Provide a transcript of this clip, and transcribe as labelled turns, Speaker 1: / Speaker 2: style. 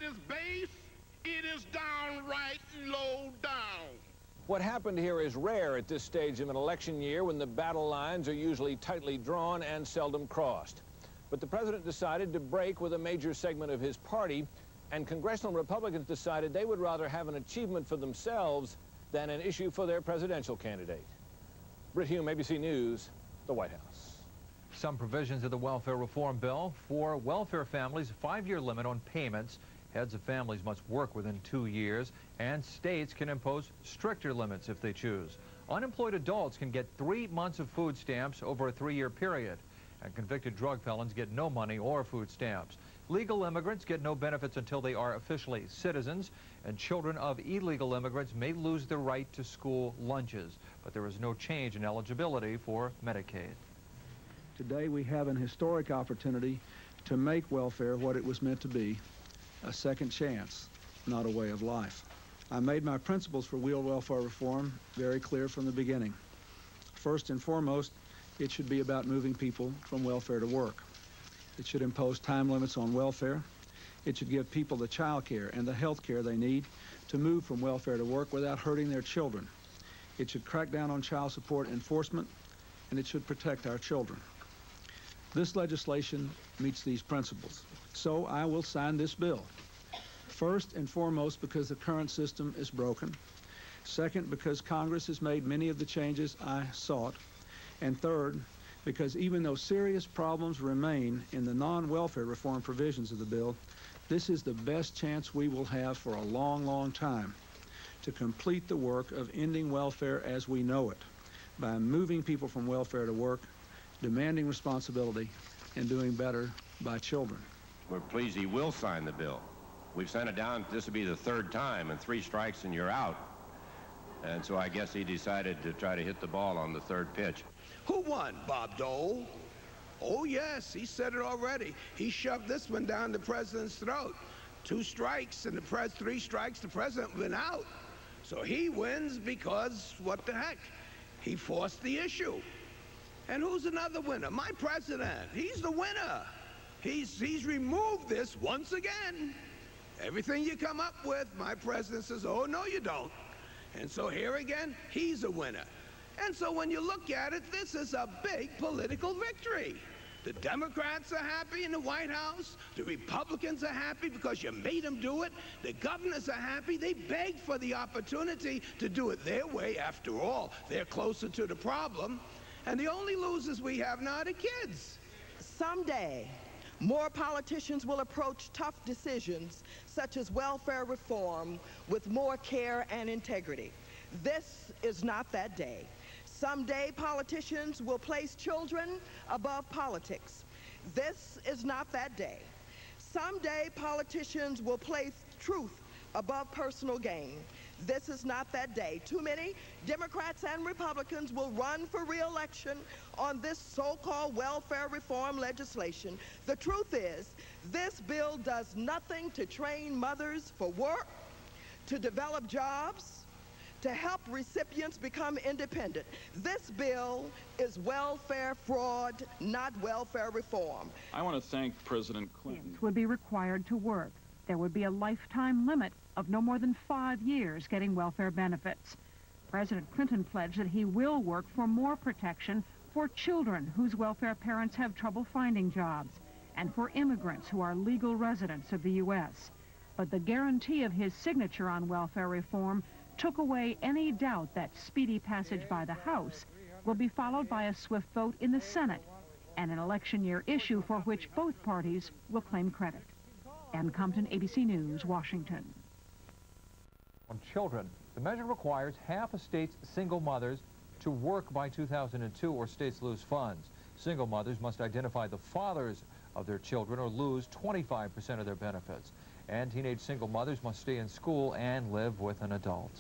Speaker 1: it is base, it is downright low down.
Speaker 2: What happened here is rare at this stage of an election year when the battle lines are usually tightly drawn and seldom crossed. But the president decided to break with a major segment of his party, and congressional Republicans decided they would rather have an achievement for themselves than an issue for their presidential candidate. Britt Hume, ABC News, the White House.
Speaker 3: Some provisions of the welfare reform bill: for welfare families, a 5-year limit on payments. Heads of families must work within 2 years, and states can impose stricter limits if they choose. Unemployed adults can get 3 months of food stamps over a 3-year period, and convicted drug felons get no money or food stamps. Legal immigrants get no benefits until they are officially citizens, and children of illegal immigrants may lose their right to school lunches. But there is no change in eligibility for Medicaid.
Speaker 4: Today we have an historic opportunity to make welfare what it was meant to be: a second chance, not a way of life. I made my principles for real welfare reform very clear from the beginning. First and foremost, it should be about moving people from welfare to work. It should impose time limits on welfare. It should give people the child care and the health care they need to move from welfare to work without hurting their children. It should crack down on child support enforcement, and it should protect our children. This legislation meets these principles, so I will sign this bill. First and foremost, because the current system is broken. Second, because Congress has made many of the changes I sought. And third, because even though serious problems remain in the non-welfare reform provisions of the bill, this is the best chance we will have for a long, long time to complete the work of ending welfare as we know it, by moving people from welfare to work, demanding responsibility, and doing better by children.
Speaker 5: We're pleased he will sign the bill. We've sent it down. This will be the 3rd time, and 3 strikes and you're out. And so I guess he decided to try to hit the ball on the 3rd pitch.
Speaker 1: Who won, Bob Dole? Oh, yes, he said it already. He shoved this one down the president's throat. 2 strikes and 3 strikes, the president went out. So he wins because, what the heck, he forced the issue. And who's another winner? My president. He's the winner. He's removed this once again. Everything you come up with, my president says, oh, no, you don't. And so here again, he's a winner. And so when you look at it, this is a big political victory. The Democrats are happy in the White House. The Republicans are happy because you made them do it. The governors are happy. They begged for the opportunity to do it their way. After all, they're closer to the problem. And the only losers we have now are the kids.
Speaker 6: Someday, more politicians will approach tough decisions, such as welfare reform, with more care and integrity. This is not that day. Someday, politicians will place children above politics. This is not that day. Someday, politicians will place truth above personal gain. This is not that day. Too many Democrats and Republicans will run for re-election on this so-called welfare reform legislation. The truth is, this bill does nothing to train mothers for work, to develop jobs, to help recipients become independent. This bill is welfare fraud, not welfare reform.
Speaker 7: I want to thank President Clinton.
Speaker 8: Would be required to work. There would be a lifetime limit of no more than 5 years getting welfare benefits. President Clinton pledged that he will work for more protection for children whose welfare parents have trouble finding jobs, and for immigrants who are legal residents of the U.S. But the guarantee of his signature on welfare reform took away any doubt that speedy passage by the House will be followed by a swift vote in the Senate, and an election year issue for which both parties will claim credit. Ann Compton, ABC News, Washington.
Speaker 3: On children, the measure requires half a state's single mothers to work by 2002 or states lose funds. Single mothers must identify the fathers of their children or lose 25% of their benefits. And teenage single mothers must stay in school and live with an adult.